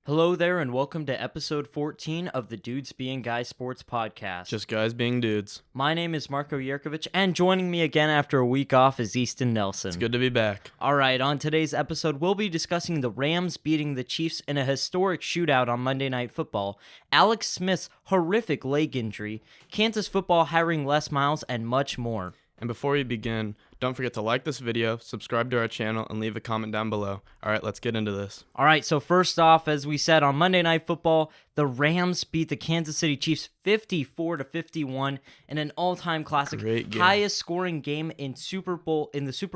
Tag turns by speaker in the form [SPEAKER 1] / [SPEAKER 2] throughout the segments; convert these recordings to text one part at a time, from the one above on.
[SPEAKER 1] Hello there, and welcome to episode 14 of the Dudes Being Guys Sports Podcast.
[SPEAKER 2] Just guys being dudes.
[SPEAKER 1] My name is Marco Yerkovich, and joining me again after a week off is Easton Nelson.
[SPEAKER 2] It's good to be back.
[SPEAKER 1] All right, on today's episode, we'll be discussing the Rams beating the Chiefs in a historic shootout on Monday Night Football, Alex Smith's horrific leg injury, Kansas football hiring Les Miles, and much more.
[SPEAKER 2] And before we begin, don't forget to like this video, subscribe to our channel, and leave a comment down below. All right, let's get into this.
[SPEAKER 1] All right, so first off, as we said on Monday Night Football, the Rams beat the Kansas City Chiefs 54-51 in an all-time classic, highest scoring game in the Super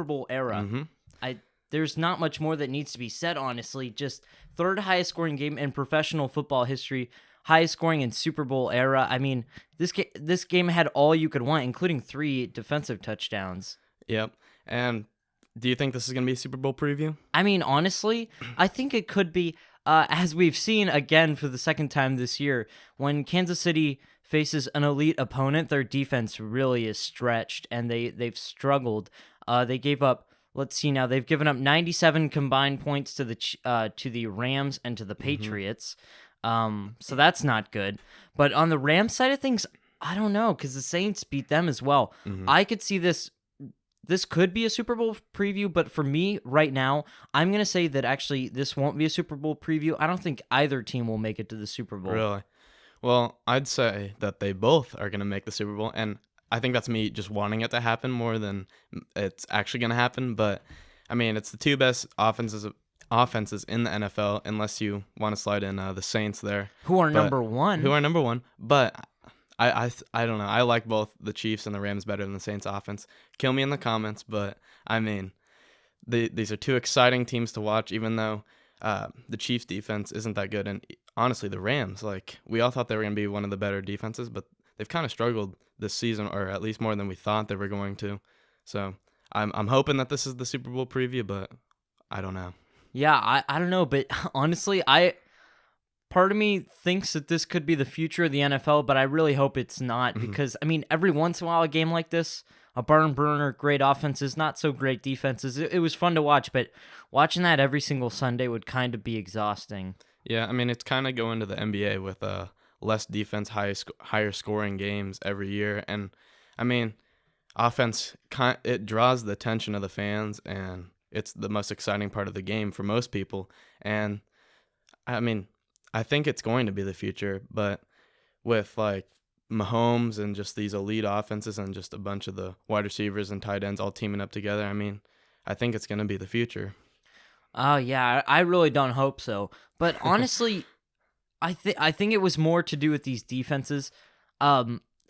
[SPEAKER 1] Bowl era. There's not much more that needs to be said, honestly. Just third highest scoring game in professional football history, highest scoring in Super Bowl era. I mean, this game had all you could want, including 3 defensive touchdowns.
[SPEAKER 2] Yep. And do you think this is going to be a Super Bowl preview?
[SPEAKER 1] I mean, honestly, I think it could be, as we've seen again for the second time this year, when Kansas City faces an elite opponent, their defense really is stretched, and they've struggled. They gave up, let's see now, they've given up 97 combined points to the Rams and to the Patriots. So that's not good. But on the Rams side of things, I don't know, because the Saints beat them as well. I could see this could be a Super Bowl preview, but for me right now, I'm going to say that actually this won't be a Super Bowl preview. I don't think either team will make it to the Super Bowl.
[SPEAKER 2] Really? Well, I'd say that they both are going to make the Super Bowl, and I think that's me just wanting it to happen more than it's actually going to happen. But, I mean, it's the two best offenses in the NFL, unless you want to slide in the Saints there.
[SPEAKER 1] Who are number one.
[SPEAKER 2] But I don't know. I like both the Chiefs and the Rams better than the Saints offense. Kill me in the comments, but I mean, these are two exciting teams to watch, even though the Chiefs defense isn't that good. And honestly, the Rams, we all thought they were going to be one of the better defenses, but they've kind of struggled this season, or at least more than we thought they were going to. So I'm hoping that this is the Super Bowl preview, but I don't know.
[SPEAKER 1] Yeah, I don't know, but honestly, part of me thinks that this could be the future of the NFL, but I really hope it's not, because, I mean, every once in a while, a game like this, a barn burner, great offenses, not so great defenses, it was fun to watch, but watching that every single Sunday would kind of be exhausting.
[SPEAKER 2] Yeah, I mean, it's kind of going to the NBA with less defense, higher scoring games every year, and, I mean, offense, it draws the attention of the fans, and it's the most exciting part of the game for most people, and, I mean, I think it's going to be the future, but with Mahomes and just these elite offenses and just a bunch of the wide receivers and tight ends all teaming up together, I mean, I think it's going to be the future.
[SPEAKER 1] Oh, yeah, I really don't hope so. But honestly, I think it was more to do with these defenses.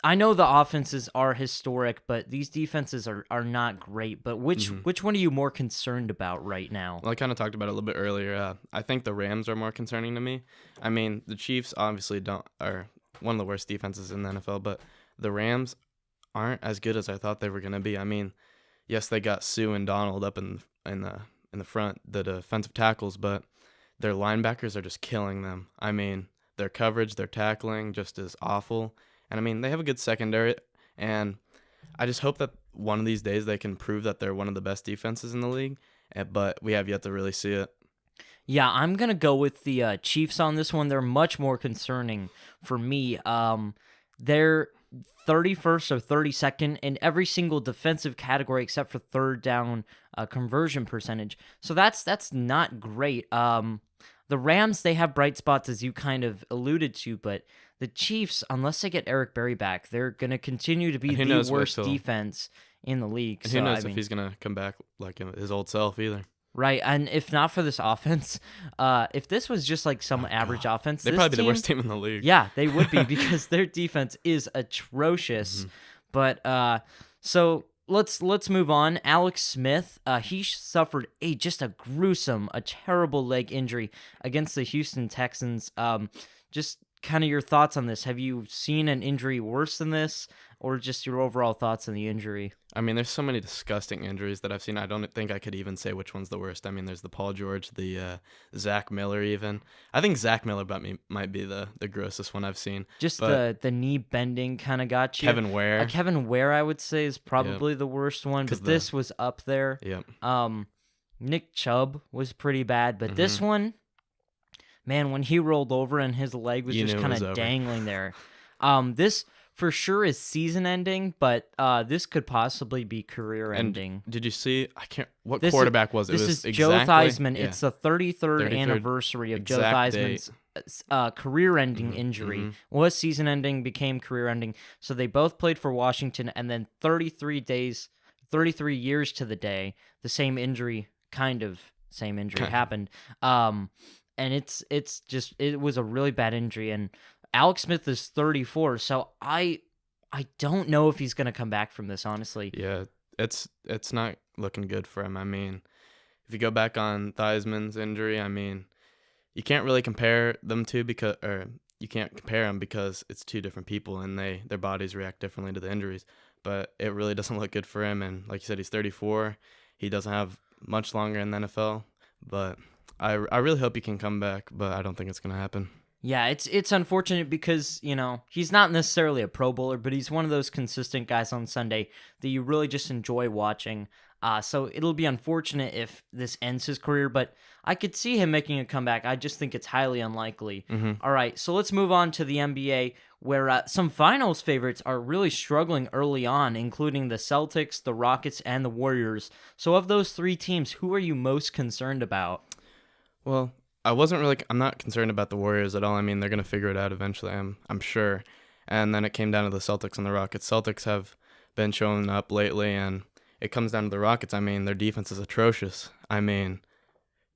[SPEAKER 1] I know the offenses are historic, but these defenses are not great. But which one are you more concerned about right now?
[SPEAKER 2] Well, I kind of talked about it a little bit earlier. I think the Rams are more concerning to me. I mean, the Chiefs obviously are one of the worst defenses in the NFL, but the Rams aren't as good as I thought they were going to be. I mean, yes, they got Sue and Donald up in the front, the defensive tackles, but their linebackers are just killing them. I mean, their coverage, their tackling just is awful. And, I mean, they have a good secondary, and I just hope that one of these days they can prove that they're one of the best defenses in the league, but we have yet to really see it.
[SPEAKER 1] Yeah, I'm going to go with the Chiefs on this one. They're much more concerning for me. They're 31st or 32nd in every single defensive category except for third down conversion percentage. So that's not great. The Rams, they have bright spots, as you kind of alluded to, but the Chiefs, unless they get Eric Berry back, they're going to continue to be the worst defense in the league.
[SPEAKER 2] And who knows if he's going to come back like his old self either.
[SPEAKER 1] Right, and if not for this offense, if this was just like some average offense,
[SPEAKER 2] they'd probably be the worst team in the league.
[SPEAKER 1] Yeah, they would be, because their defense is atrocious. But so let's move on. Alex Smith, he suffered a terrible leg injury against the Houston Texans. Just kind of your thoughts on this. Have you seen an injury worse than this, or just your overall thoughts on the injury?
[SPEAKER 2] I mean, there's so many disgusting injuries that I've seen. I don't think I could even say which one's the worst. I mean, there's the Paul George, the Zach Miller even. I think Zach Miller might be the grossest one I've seen.
[SPEAKER 1] Just the knee bending kind of got you.
[SPEAKER 2] Kevin Ware.
[SPEAKER 1] Kevin Ware, I would say, is probably the worst one, but this was up there.
[SPEAKER 2] Yep.
[SPEAKER 1] Nick Chubb was pretty bad, but this one, Man, when he rolled over and his leg was
[SPEAKER 2] You
[SPEAKER 1] just
[SPEAKER 2] knew it
[SPEAKER 1] kind
[SPEAKER 2] was
[SPEAKER 1] of
[SPEAKER 2] over.
[SPEAKER 1] dangling there. This for sure is season ending, but this could possibly be career
[SPEAKER 2] And
[SPEAKER 1] ending.
[SPEAKER 2] did you see? I can't. What
[SPEAKER 1] This
[SPEAKER 2] quarterback was it?
[SPEAKER 1] this
[SPEAKER 2] It was
[SPEAKER 1] is Joe
[SPEAKER 2] exactly
[SPEAKER 1] Theismann.
[SPEAKER 2] yeah,
[SPEAKER 1] It's the 33rd
[SPEAKER 2] 33rd
[SPEAKER 1] anniversary of Joe
[SPEAKER 2] exact date.
[SPEAKER 1] Theismann's career-ending injury.
[SPEAKER 2] Mm-hmm.
[SPEAKER 1] Was season-ending, became career-ending. So they both played for Washington, and then 33 years to the day, the same injury happened. And it was a really bad injury. And Alex Smith is 34, so I don't know if he's gonna come back from this, honestly.
[SPEAKER 2] Yeah, it's not looking good for him. I mean, if you go back on Theismann's injury, I mean, you can't really compare them two because it's two different people and their bodies react differently to the injuries. But it really doesn't look good for him. And like you said, he's 34. He doesn't have much longer in the NFL. But I really hope he can come back. But I don't think it's gonna happen.
[SPEAKER 1] Yeah, it's unfortunate because, he's not necessarily a Pro Bowler, but he's one of those consistent guys on Sunday that you really just enjoy watching. So it'll be unfortunate if this ends his career, but I could see him making a comeback. I just think it's highly unlikely. All right, so let's move on to the NBA, where some finals favorites are really struggling early on, including the Celtics, the Rockets, and the Warriors. So of those three teams, who are you most concerned about?
[SPEAKER 2] Well, I'm not concerned about the Warriors at all. I mean, they're going to figure it out eventually, I'm sure. And then it came down to the Celtics and the Rockets. Celtics have been showing up lately, and it comes down to the Rockets. I mean, their defense is atrocious. I mean,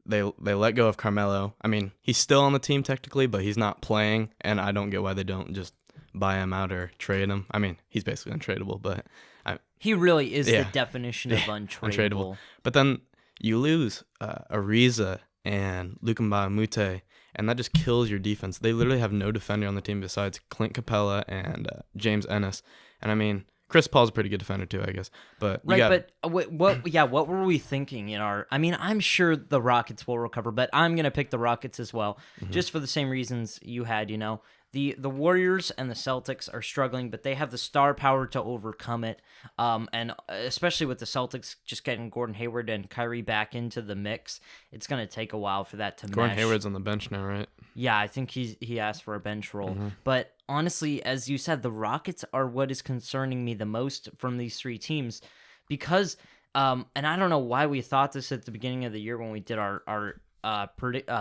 [SPEAKER 2] they let go of Carmelo. I mean, he's still on the team technically, but he's not playing, and I don't get why they don't just buy him out or trade him. I mean, he's basically untradeable, but
[SPEAKER 1] He really is the definition of untradeable.
[SPEAKER 2] But then you lose Ariza and Luka Mbamute, and that just kills your defense. They literally have no defender on the team besides Clint Capella and James Ennis. And I mean, Chris Paul's a pretty good defender too, I guess. But
[SPEAKER 1] what were we thinking in our? I mean, I'm sure the Rockets will recover, but I'm gonna pick the Rockets as well, just for the same reasons you had. The Warriors and the Celtics are struggling, but they have the star power to overcome it. And especially with the Celtics just getting Gordon Hayward and Kyrie back into the mix, it's gonna take a while for that to mesh.
[SPEAKER 2] Gordon Hayward's on the bench now, right?
[SPEAKER 1] Yeah, I think he asked for a bench role. But honestly, as you said, the Rockets are what is concerning me the most from these three teams, because and I don't know why we thought this at the beginning of the year when we did our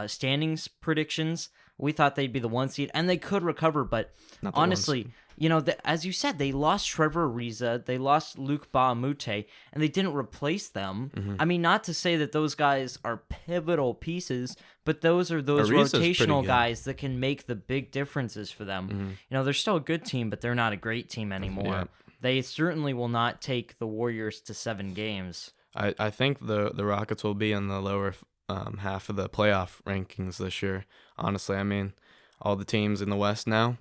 [SPEAKER 1] standings predictions. We thought they'd be the 1 seed, and they could recover, but honestly, as you said, they lost Trevor Ariza, they lost Luke Baamute, and they didn't replace them. I mean, not to say that those guys are pivotal pieces, but those are those
[SPEAKER 2] Ariza's pretty
[SPEAKER 1] rotational
[SPEAKER 2] good.
[SPEAKER 1] guys that can make the big differences for them. They're still a good team, but they're not a great team anymore.
[SPEAKER 2] Yeah.
[SPEAKER 1] They certainly will not take the Warriors to 7 games.
[SPEAKER 2] I think the Rockets will be in the lower half of the playoff rankings this year. Honestly, I mean, all the teams in the West now,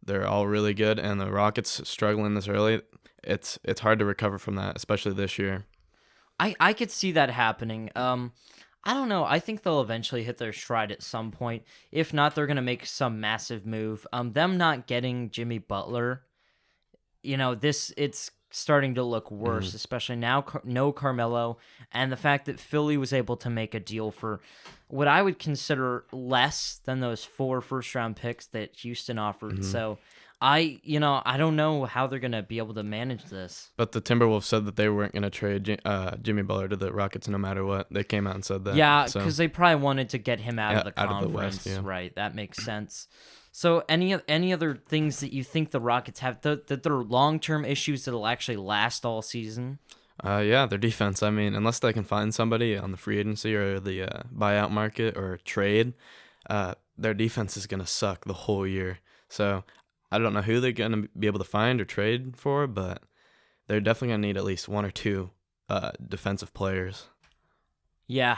[SPEAKER 2] they're all really good, and the Rockets struggling this early. It's hard to recover from that, especially this year.
[SPEAKER 1] I could see that happening. I don't know. I think they'll eventually hit their stride at some point. If not, they're gonna make some massive move. Them not getting Jimmy Butler, it's starting to look worse, especially now. No Carmelo, and the fact that Philly was able to make a deal for what I would consider less than those 4 first-round picks that Houston offered. So I don't know how they're gonna be able to manage this.
[SPEAKER 2] But the Timberwolves said that they weren't going to trade Jimmy Butler to the Rockets no matter what. They came out and said that.
[SPEAKER 1] Yeah,
[SPEAKER 2] so.
[SPEAKER 1] because they probably wanted to get him out of the
[SPEAKER 2] out
[SPEAKER 1] conference.
[SPEAKER 2] of the West, yeah.
[SPEAKER 1] Right, that makes sense. So any other things that you think the Rockets have, that they're long-term issues that'll actually last all season?
[SPEAKER 2] Yeah, their defense. I mean, unless they can find somebody on the free agency or the buyout market or trade, their defense is going to suck the whole year. So I don't know who they're going to be able to find or trade for, but they're definitely going to need at least 1 or 2 defensive players.
[SPEAKER 1] Yeah,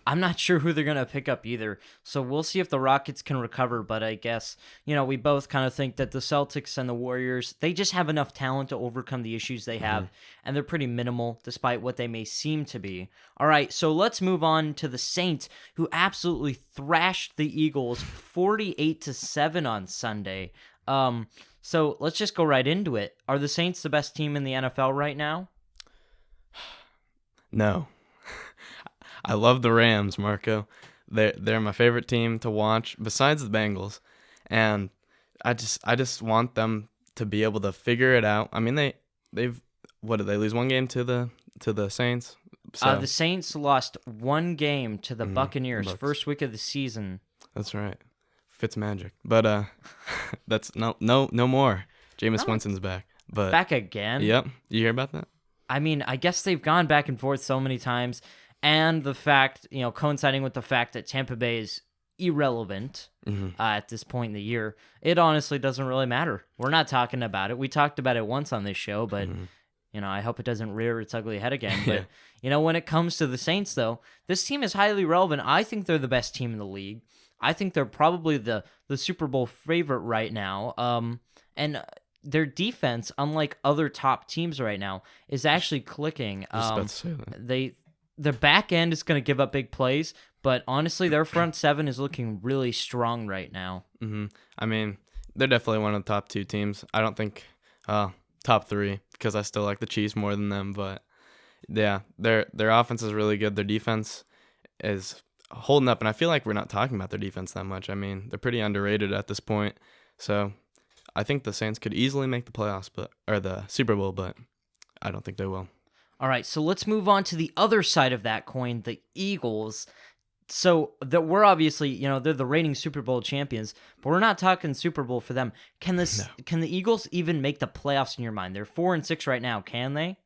[SPEAKER 1] I'm not sure who they're going to pick up either. So we'll see if the Rockets can recover, but I guess, we both kind of think that the Celtics and the Warriors, they just have enough talent to overcome the issues they have, and they're pretty minimal despite what they may seem to be. All right, so let's move on to the Saints, who absolutely thrashed the Eagles 48-7 on Sunday. So let's just go right into it. Are the Saints the best team in the NFL right now?
[SPEAKER 2] No. I love the Rams, Marco. They're my favorite team to watch besides the Bengals, and I just want them to be able to figure it out. I mean, they've what did they lose one game to the Saints? So
[SPEAKER 1] The Saints lost one game to the Buccaneers
[SPEAKER 2] Bucks.
[SPEAKER 1] first week of the season.
[SPEAKER 2] That's right. Fitz magic. But that's no more. Jameis Winston's back. But
[SPEAKER 1] Back again?
[SPEAKER 2] Yep. You hear about that?
[SPEAKER 1] I mean, I guess they've gone back and forth so many times, and the fact, coinciding with the fact that Tampa Bay is irrelevant at this point in the year, it honestly doesn't really matter. We're not talking about it. We talked about it once on this show, but I hope it doesn't rear its ugly head again. But when it comes to the Saints, though, this team is highly relevant. I think they're the best team in the league. I think they're probably the Super Bowl favorite right now. And their defense, unlike other top teams right now, is actually clicking.
[SPEAKER 2] I was about to say that.
[SPEAKER 1] Their back end is going to give up big plays, but honestly, their front seven is looking really strong right now.
[SPEAKER 2] I mean, they're definitely one of the top two teams. I don't think top three, because I still like the Chiefs more than them. But yeah, their offense is really good. Their defense is holding up, and I feel like we're not talking about their defense that much. I mean, they're pretty underrated at this point. So I think the Saints could easily make the playoffs, or the Super Bowl, but I don't think they will.
[SPEAKER 1] All right, so let's move on to the other side of that coin, the Eagles. So we're obviously, they're the reigning Super Bowl champions, but we're not talking Super Bowl for them. Can the Eagles even make the playoffs in your mind? They're 4-6 right now. Can they?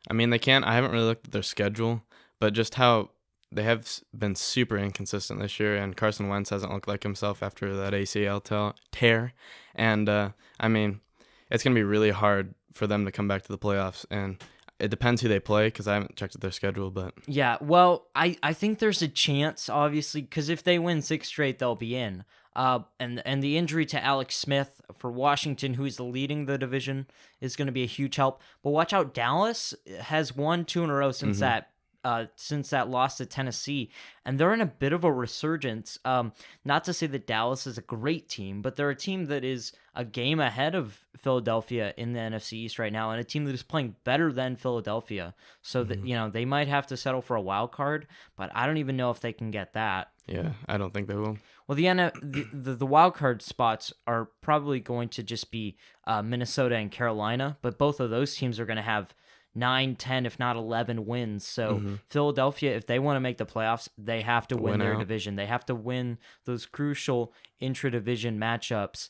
[SPEAKER 2] I mean, they can. I haven't really looked at their schedule, but just how they have been super inconsistent this year, and Carson Wentz hasn't looked like himself after that ACL tear. And, I mean, it's going to be really hard for them to come back to the playoffs, and it depends who they play, because I haven't checked their schedule. But
[SPEAKER 1] yeah, well, I think there's a chance, obviously, because if they win 6 straight, they'll be in. And the injury to Alex Smith for Washington, who's leading the division, is going to be a huge help. But watch out, Dallas has won 2 in a row since that loss to Tennessee, and they're in a bit of a resurgence. Not to say that Dallas is a great team, but they're a team that is a game ahead of Philadelphia in the NFC East right now, and a team that is playing better than Philadelphia. So that they might have to settle for a wild card, but I don't even know if they can get that.
[SPEAKER 2] yeah, I don't think they will.
[SPEAKER 1] Well, the wild card spots are probably going to just be Minnesota and Carolina, but both of those teams are going to have 9, 10, if not 11 wins. So Philadelphia, if they want to make the playoffs, they have to win their division. They have to win those crucial intra-division matchups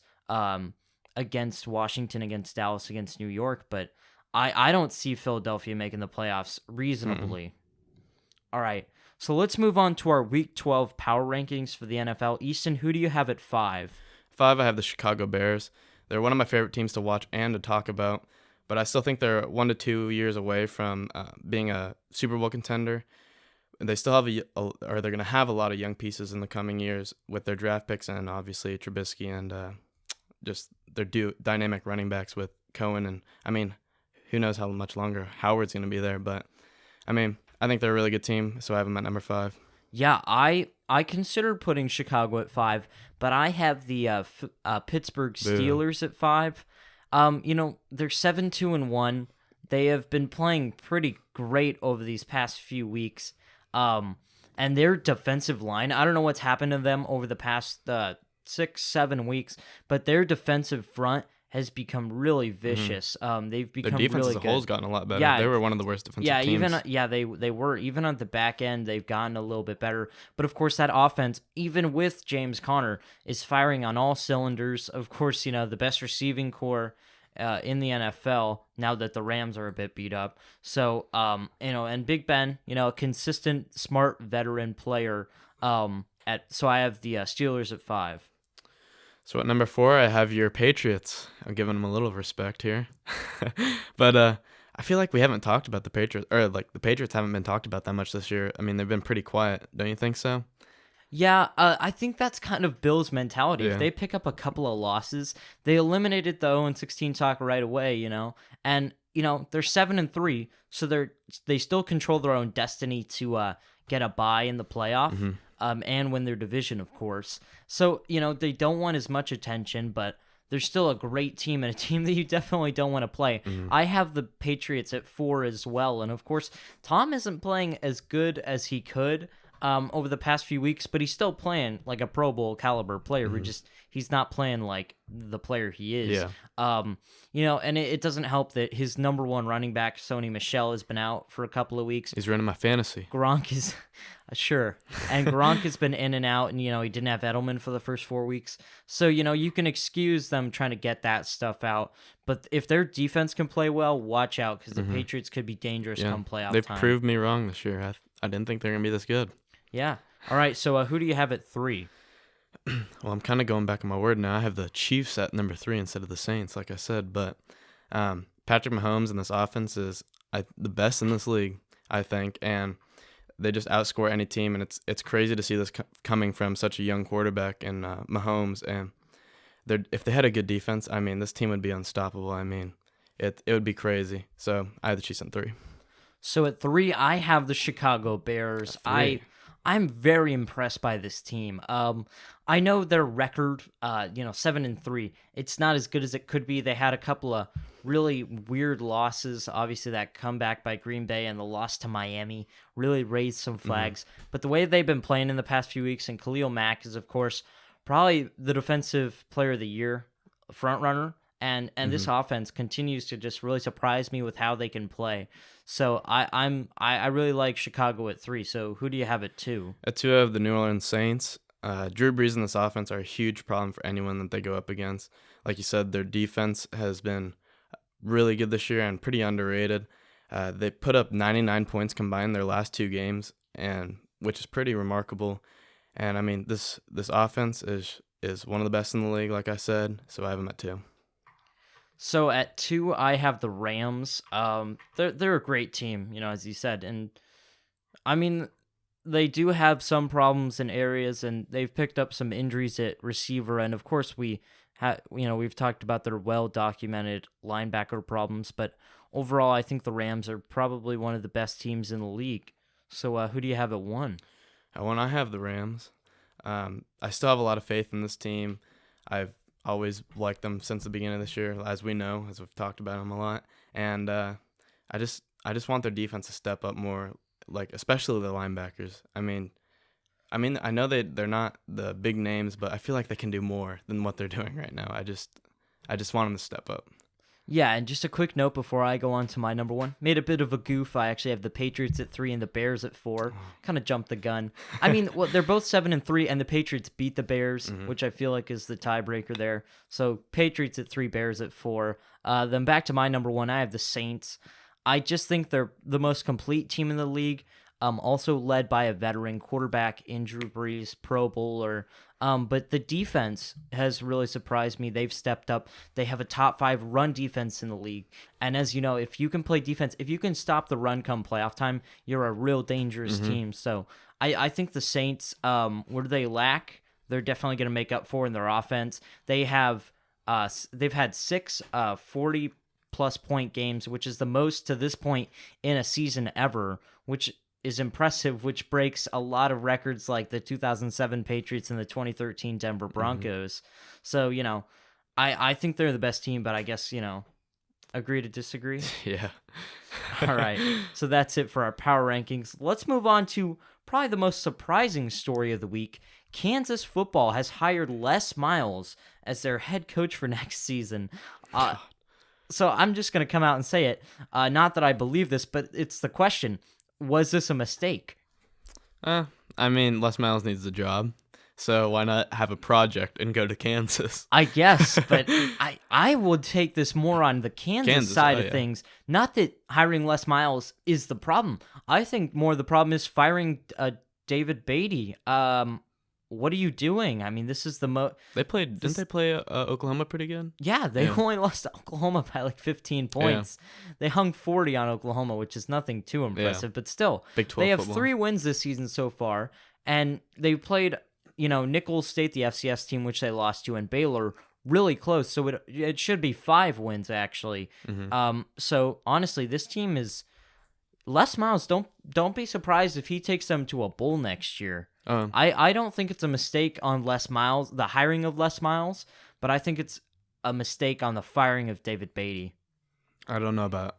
[SPEAKER 1] against Washington, against Dallas, against New York. But I don't see Philadelphia making the playoffs reasonably. All right, so let's move on to our Week 12 power rankings for the NFL. Easton, who do you have at 5?
[SPEAKER 2] 5, I have the Chicago Bears. They're one of my favorite teams to watch and to talk about. But I still think they're 1 to 2 years away from being a Super Bowl contender. They still have they're going to have a lot of young pieces in the coming years with their draft picks, and obviously Trubisky, and just their dynamic running backs with Cohen. And I mean, who knows how much longer Howard's going to be there. But I mean, I think they're a really good team, so I have them at number 5.
[SPEAKER 1] Yeah, I considered putting Chicago at 5, but I have the Pittsburgh Steelers at 5. They're 7-2-1. They have been playing pretty great over these past few weeks. And their defensive line, I don't know what's happened to them over the past 6-7 weeks, but their defensive front has become really vicious. They've become
[SPEAKER 2] Their defense
[SPEAKER 1] really
[SPEAKER 2] as a
[SPEAKER 1] good.
[SPEAKER 2] whole has gotten a lot better.
[SPEAKER 1] Yeah,
[SPEAKER 2] they were one of the worst defensive teams.
[SPEAKER 1] They were. Even on the back end, they've gotten a little bit better. But of course, that offense, even with James Conner, is firing on all cylinders. Of course, the best receiving core in the NFL now that the Rams are a bit beat up. So, and Big Ben, a consistent, smart veteran player. So I have the Steelers at 5.
[SPEAKER 2] So at number 4, I have your Patriots. I'm giving them a little respect here. But I feel like we haven't talked about the Patriots, or like the Patriots haven't been talked about that much this year. I mean, they've been pretty quiet. Don't you think so?
[SPEAKER 1] Yeah, I think that's kind of Bill's mentality.
[SPEAKER 2] Yeah.
[SPEAKER 1] If they pick up a couple of losses, they eliminated the 0-16 talk right away, and they're 7-3, so they still control their own destiny to get a bye in the playoff, and win their division, of course. So they don't want as much attention, but they're still a great team and a team that you definitely don't want to play. I have the Patriots at 4 as well, and of course, Tom isn't playing as good as he could. over the past few weeks, but he's still playing like a Pro Bowl caliber player. He's not playing like the player he is.
[SPEAKER 2] Yeah.
[SPEAKER 1] And it doesn't help that his number one running back, Sony Michel, has been out for a couple of weeks.
[SPEAKER 2] He's running my fantasy.
[SPEAKER 1] Gronk is sure, and Gronk has been in and out, and he didn't have Edelman for the first 4 weeks, so you can excuse them trying to get that stuff out. But if their defense can play well, watch out because the Patriots could be dangerous come playoff
[SPEAKER 2] They've
[SPEAKER 1] time.
[SPEAKER 2] proved me wrong this year. I didn't think they're gonna be this good.
[SPEAKER 1] Yeah. All right. So who do you have at 3?
[SPEAKER 2] Well, I'm kind of going back on my word now. I have the Chiefs at number 3 instead of the Saints, like I said. But Patrick Mahomes in this offense is the best in this league, I think, and they just outscore any team. And it's crazy to see this coming from such a young quarterback and Mahomes. And if they had a good defense, I mean, this team would be unstoppable. I mean, it would be crazy. So I have the Chiefs in 3.
[SPEAKER 1] So at 3, I have the Chicago Bears. I'm very impressed by this team. I know their record, 7-3. It's not as good as it could be. They had a couple of really weird losses. Obviously, that comeback by Green Bay and the loss to Miami really raised some flags. But the way they've been playing in the past few weeks, and Khalil Mack is, of course, probably the Defensive Player of the Year front runner. And this offense continues to just really surprise me with how they can play. So I really like Chicago at 3. So who do you have at 2?
[SPEAKER 2] At 2, I have the New Orleans Saints. Drew Brees and this offense are a huge problem for anyone that they go up against. Like you said, their defense has been really good this year and pretty underrated. They put up 99 points combined their last 2 games, and which is pretty remarkable. And I mean, this offense is one of the best in the league, like I said. So I have them at 2.
[SPEAKER 1] So at 2, I have the Rams. They're a great team, as you said, and I mean they do have some problems in areas, and they've picked up some injuries at receiver, and of course we've talked about their well documented linebacker problems, but overall I think the Rams are probably one of the best teams in the league. So who do you have at 1?
[SPEAKER 2] At 1, I have the Rams. I still have a lot of faith in this team. I've always liked them since the beginning of this year, as we know, as we've talked about them a lot. And I just want their defense to step up more, like especially the linebackers. I mean, I know they're not the big names, but I feel like they can do more than what they're doing right now. I just want them to step up.
[SPEAKER 1] Yeah, and just a quick note before I go on to my number 1. Made a bit of a goof. I actually have the Patriots at 3 and the Bears at 4. Kind of jumped the gun. I mean, they're both 7-3, and the Patriots beat the Bears, which I feel like is the tiebreaker there. So Patriots at 3, Bears at 4. Then back to my number 1, I have the Saints. I just think they're the most complete team in the league. Also led by a veteran quarterback in Drew Brees, Pro Bowler. But the defense has really surprised me. They've stepped up. They have a top 5 run defense in the league. And as you know, if you can play defense, if you can stop the run come playoff time, you're a real dangerous team. So I think the Saints, where they lack, they're definitely going to make up for in their offense. They've had 6 40-plus point games, which is the most to this point in a season ever, which is impressive, which breaks a lot of records like the 2007 Patriots and the 2013 Denver Broncos. So, I think they're the best team, but I guess, agree to disagree?
[SPEAKER 2] Yeah.
[SPEAKER 1] All right. So that's it for our power rankings. Let's move on to probably the most surprising story of the week. Kansas football has hired Les Miles as their head coach for next season. So I'm just going to come out and say it. Not that I believe this, but it's the question. Was this a mistake?
[SPEAKER 2] I mean, Les Miles needs a job, so why not have a project and go to Kansas?
[SPEAKER 1] I guess, but I would take this more on the Kansas side of things. Not that hiring Les Miles is the problem. I think more the problem is firing David Beatty. What are you doing? I mean, this is the
[SPEAKER 2] Didn't they play Oklahoma pretty good?
[SPEAKER 1] Yeah, they only lost to Oklahoma by like 15 points. Yeah. They hung 40 on Oklahoma, which is nothing too impressive, but still.
[SPEAKER 2] Big 12
[SPEAKER 1] they have
[SPEAKER 2] football.
[SPEAKER 1] 3 wins this season so far, and they played, Nicholls State, the FCS team, which they lost to, and Baylor, really close. So it should be 5 wins, actually. So honestly, this team is Les Miles. Don't be surprised if he takes them to a bowl next year. I don't think it's a mistake on Les Miles, the hiring of Les Miles, but I think it's a mistake on the firing of David Beatty.
[SPEAKER 2] I don't know about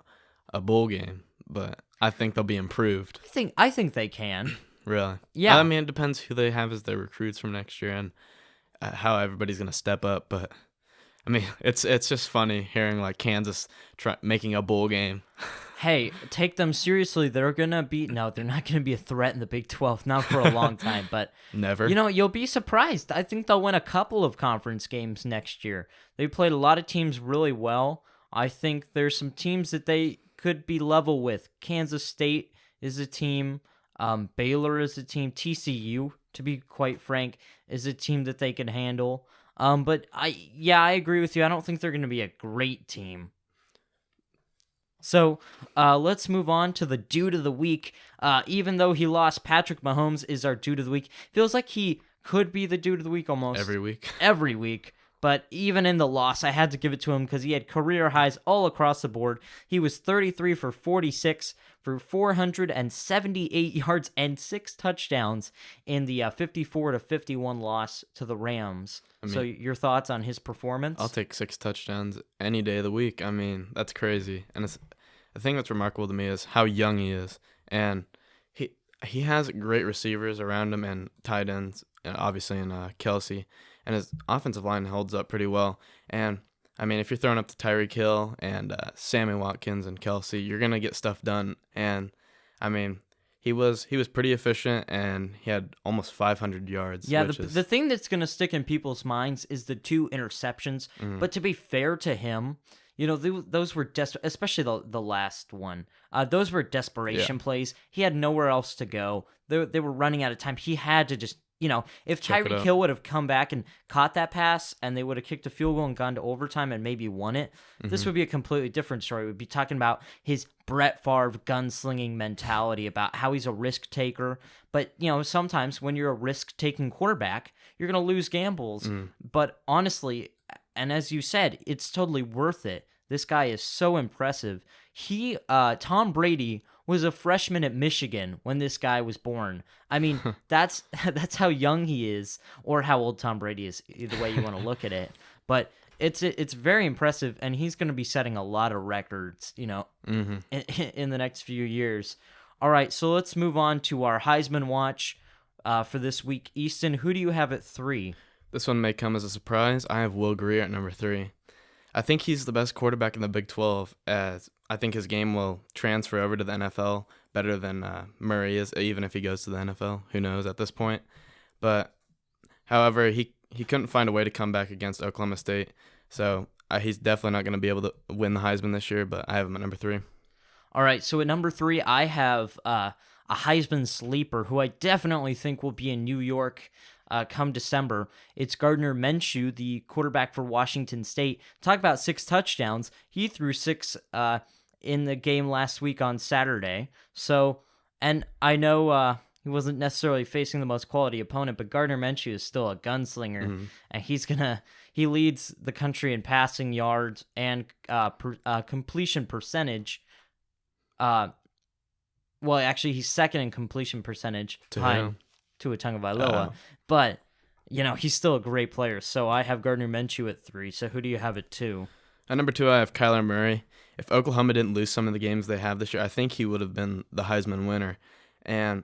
[SPEAKER 2] a bowl game, but I think they'll be improved.
[SPEAKER 1] I think they can.
[SPEAKER 2] Really?
[SPEAKER 1] Yeah.
[SPEAKER 2] I mean, it depends who they have as their recruits from next year and how everybody's gonna step up. But I mean, it's just funny hearing like Kansas making a bowl game.
[SPEAKER 1] Hey, take them seriously. They're not gonna be a threat in the Big 12, not for a long time. But
[SPEAKER 2] Never.
[SPEAKER 1] you'll be surprised. I think they'll win a couple of conference games next year. They played a lot of teams really well. I think there's some teams that they could be level with. Kansas State is a team. Baylor is a team. TCU, to be quite frank, is a team that they can handle. But I agree with you. I don't think they're going to be a great team. So let's move on to the dude of the week. Even though he lost, Patrick Mahomes is our dude of the week. Feels like he could be the dude of the week almost
[SPEAKER 2] every week.
[SPEAKER 1] Every week. But even in the loss, I had to give it to him because he had career highs all across the board. He was 33 for 46 for 478 yards and 6 touchdowns in the 54-51 loss to the Rams. So your thoughts on his performance?
[SPEAKER 2] I'll take 6 touchdowns any day of the week. I mean, that's crazy. And the thing that's remarkable to me is how young he is. And he has great receivers around him and tight ends, obviously in Kelsey. And his offensive line holds up pretty well. And, I mean, if you're throwing up to Tyreek Hill and Sammy Watkins and Kelsey, you're going to get stuff done. And, I mean, he was pretty efficient, and he had almost 500 yards.
[SPEAKER 1] Yeah, the thing that's going to stick in people's minds is the 2 interceptions.
[SPEAKER 2] Mm-hmm.
[SPEAKER 1] But to be fair to him, those were especially the last one. Those were desperation plays. He had nowhere else to go. They were running out of time. He had to just, if Tyreek Hill would have come back and caught that pass and they would have kicked a field goal and gone to overtime and maybe won it, this would be a completely different story. We'd be talking about his Brett Favre gunslinging mentality, about how he's a risk taker. But, sometimes when you're a risk-taking quarterback, you're going to lose gambles. But honestly, and as you said, it's totally worth it. This guy is so impressive. Tom Brady was a freshman at Michigan when this guy was born. I mean, that's how young he is, or how old Tom Brady is, either way you want to look at it. But it's very impressive, and he's going to be setting a lot of records, in the next few years. All right, so let's move on to our Heisman Watch for this week. Easton, who do you have at 3?
[SPEAKER 2] This one may come as a surprise. I have Will Grier at number 3. I think he's the best quarterback in the Big 12, as I think his game will transfer over to the NFL better than Murray is, even if he goes to the NFL. Who knows at this point? But, however, he couldn't find a way to come back against Oklahoma State, so he's definitely not going to be able to win the Heisman this year, but I have him at number 3.
[SPEAKER 1] All right, so at number 3, I have a Heisman sleeper who I definitely think will be in New York come December. It's Gardner Minshew, the quarterback for Washington State. Talk about 6 touchdowns. He threw 6 in the game last week on Saturday. So, and I know he wasn't necessarily facing the most quality opponent, but Gardner Minshew is still a gunslinger, and he leads the country in passing yards and completion percentage. Well, actually, he's second in completion percentage behind Tua Tagovailoa. But, he's still a great player. So I have Gardner Minshew at 3. So who do you have at 2?
[SPEAKER 2] At number 2, I have Kyler Murray. If Oklahoma didn't lose some of the games they have this year, I think he would have been the Heisman winner. And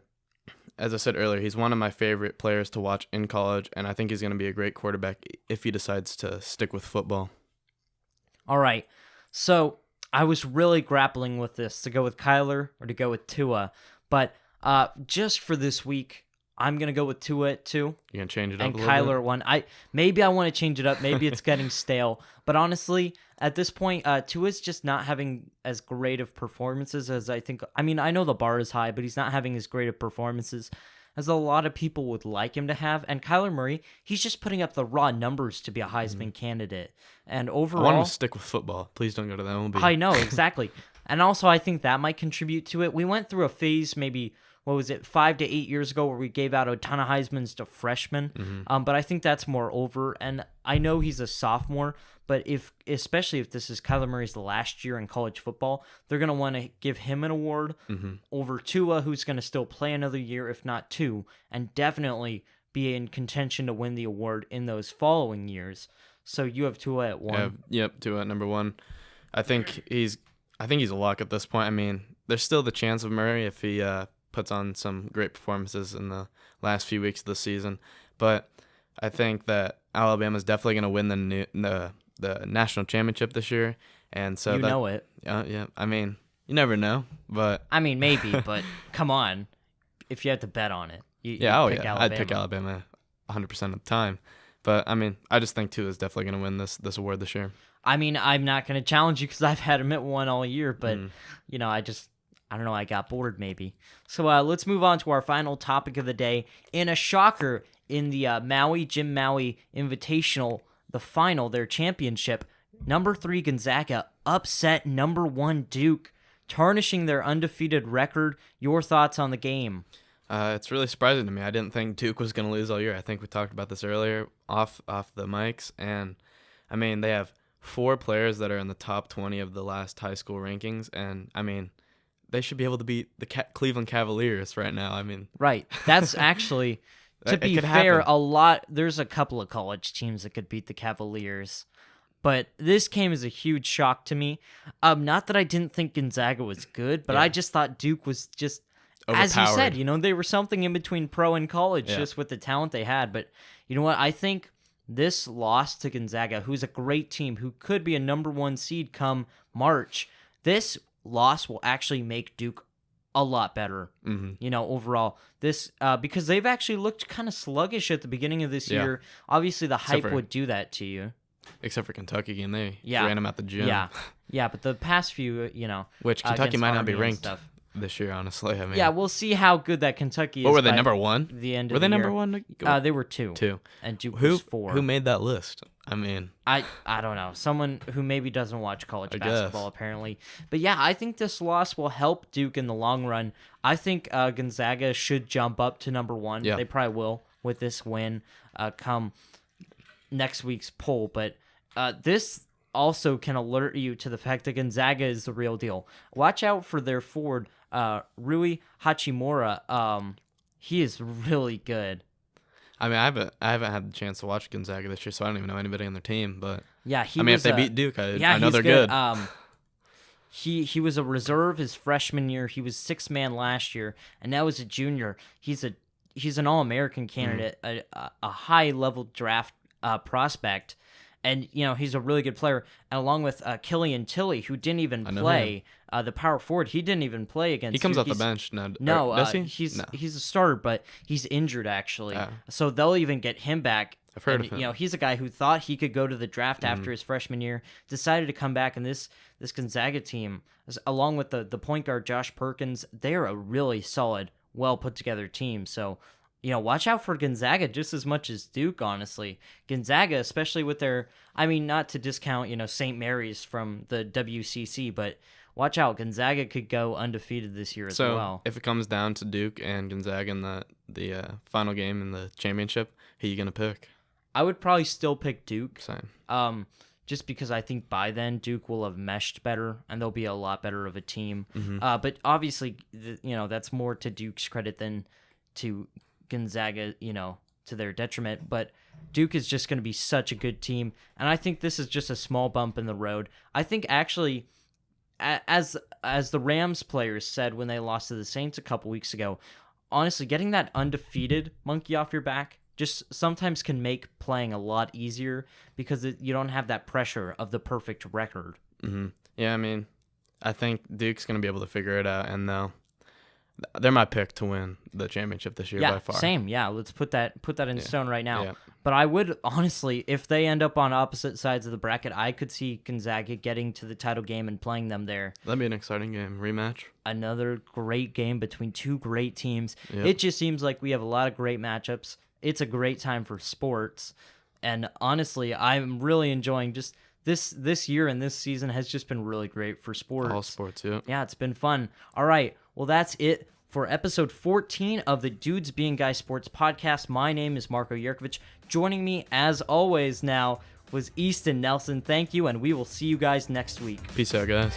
[SPEAKER 2] as I said earlier, he's one of my favorite players to watch in college, and I think he's going to be a great quarterback if he decides to stick with football.
[SPEAKER 1] All right. So I was really grappling with this, to go with Kyler or to go with Tua. But just for this week, I'm going to go with Tua at 2.
[SPEAKER 2] You're going to change it up
[SPEAKER 1] and
[SPEAKER 2] a little
[SPEAKER 1] Kyler
[SPEAKER 2] bit?
[SPEAKER 1] 1. Maybe I want to change it up. Maybe it's getting stale. But honestly, at this point, Tua's just not having as great of performances as I think. I mean, I know the bar is high, but he's not having as great of performances as a lot of people would like him to have. And Kyler Murray, he's just putting up the raw numbers to be a Heisman candidate. And overall,
[SPEAKER 2] I want him to stick with football. Please don't go to the MLB.
[SPEAKER 1] I know, exactly. And also, I think that might contribute to it. We went through a phase maybe, 5 to 8 years ago, where we gave out a ton of Heismans to freshmen. But I think that's more over. And I know he's a sophomore, but especially if this is Kyler Murray's last year in college football, they're going to want to give him an award over Tua, who's going to still play another year, if not 2, and definitely be in contention to win the award in those following years. So you have Tua at 1.
[SPEAKER 2] Yep, Tua at number 1. I think he's a lock at this point. I mean, there's still the chance of Murray if he puts on some great performances in the last few weeks of the season. But I think that Alabama's definitely going to win the national championship this year. And so
[SPEAKER 1] You know it.
[SPEAKER 2] Yeah, I mean, you never know, but
[SPEAKER 1] I mean, maybe, but come on. If you had to bet on it, you'd pick Alabama.
[SPEAKER 2] I'd pick Alabama 100% of the time. But I mean, I just think Tua is definitely going to win this award this year.
[SPEAKER 1] I mean, I'm not going to challenge you because I've had him at one all year, but I don't know, I got bored maybe. So let's move on to our final topic of the day. In a shocker in the Jim Maui Invitational, the final, their championship, number 3 Gonzaga upset number 1 Duke, tarnishing their undefeated record. Your thoughts on the game?
[SPEAKER 2] It's really surprising to me. I didn't think Duke was going to lose all year. I think we talked about this earlier off the mics, and I mean, they have 4 players that are in the top 20 of the last high school rankings, and I mean, they should be able to beat the Cleveland Cavaliers right now. I mean,
[SPEAKER 1] right. That's actually, to be fair, there's a couple of college teams that could beat the Cavaliers. But this came as a huge shock to me. Not that I didn't think Gonzaga was good, but I just thought Duke was just, as you said, they were something in between pro and college, just with the talent they had. But you know what? I think this loss to Gonzaga, who's a great team, who could be a number 1 seed come March, this loss will actually make Duke a lot better, overall. This because they've actually looked kind of sluggish at the beginning of this year. Obviously, the hype would do that to you.
[SPEAKER 2] Except for Kentucky game, they ran them at the gym.
[SPEAKER 1] Yeah, but the past few,
[SPEAKER 2] which Kentucky might not be ranked this year, honestly. I mean,
[SPEAKER 1] yeah, we'll see how good that Kentucky is.
[SPEAKER 2] What were they, number 1?
[SPEAKER 1] The end.
[SPEAKER 2] Were they number 1?
[SPEAKER 1] They were 2.
[SPEAKER 2] 2,
[SPEAKER 1] and Duke was 4.
[SPEAKER 2] Who made that list? I mean,
[SPEAKER 1] I don't know. Someone who maybe doesn't watch college basketball, apparently. But yeah, I think this loss will help Duke in the long run. I think Gonzaga should jump up to number 1. Yeah. They probably will with this win come next week's poll. But this also can alert you to the fact that Gonzaga is the real deal. Watch out for their forward, Rui Hachimura. He is really good.
[SPEAKER 2] I mean, I haven't had the chance to watch Gonzaga this year, so I don't even know anybody on their team. But
[SPEAKER 1] yeah,
[SPEAKER 2] if they beat Duke, I know they're good.
[SPEAKER 1] He was a reserve his freshman year. He was 6th man last year, and now as a junior, he's an All-American candidate, a high-level draft prospect. And, he's a really good player. And along with Killian Tilly, who didn't even play, the power forward, he didn't even play against
[SPEAKER 2] He comes
[SPEAKER 1] Duke.
[SPEAKER 2] off the bench now.
[SPEAKER 1] No,
[SPEAKER 2] does he?
[SPEAKER 1] He's a starter, but he's injured, actually. So they'll even get him back.
[SPEAKER 2] I've heard of him.
[SPEAKER 1] He's a guy who thought he could go to the draft after his freshman year, decided to come back, and this Gonzaga team, along with the point guard Josh Perkins, they're a really solid, well-put-together team. So watch out for Gonzaga just as much as Duke, honestly. Gonzaga, especially with their, not to discount, St. Mary's from the WCC, but watch out. Gonzaga could go undefeated this year as well.
[SPEAKER 2] So, if it comes down to Duke and Gonzaga in the final game in the championship, who are you going to pick?
[SPEAKER 1] I would probably still pick Duke.
[SPEAKER 2] Same.
[SPEAKER 1] Just because I think by then Duke will have meshed better and they'll be a lot better of a team. But obviously, that's more to Duke's credit than to Gonzaga, to their detriment. But Duke is just going to be such a good team, and I think this is just a small bump in the road. I think actually, as the Rams players said when they lost to the Saints a couple weeks ago, honestly, getting that undefeated monkey off your back just sometimes can make playing a lot easier because you don't have that pressure of the perfect record.
[SPEAKER 2] Yeah, I think Duke's going to be able to figure it out, and they're my pick to win the championship this year by far.
[SPEAKER 1] Same. Yeah, let's put that in stone right now.
[SPEAKER 2] Yeah.
[SPEAKER 1] But I would, honestly, if they end up on opposite sides of the bracket, I could see Gonzaga getting to the title game and playing them there.
[SPEAKER 2] That'd be an exciting game. Rematch.
[SPEAKER 1] Another great game between 2 great teams.
[SPEAKER 2] Yep.
[SPEAKER 1] It just seems like we have a lot of great matchups. It's a great time for sports. And honestly, I'm really enjoying just this year and this season has just been really great for sports.
[SPEAKER 2] All sports, yeah.
[SPEAKER 1] Yeah, it's been fun. All right, well, that's it for episode 14 of the Dudes Being Guys Sports Podcast. My name is Marco Yerkovich. Joining me, as always now, was Easton Nelson. Thank you, and we will see you guys next week.
[SPEAKER 2] Peace out, guys.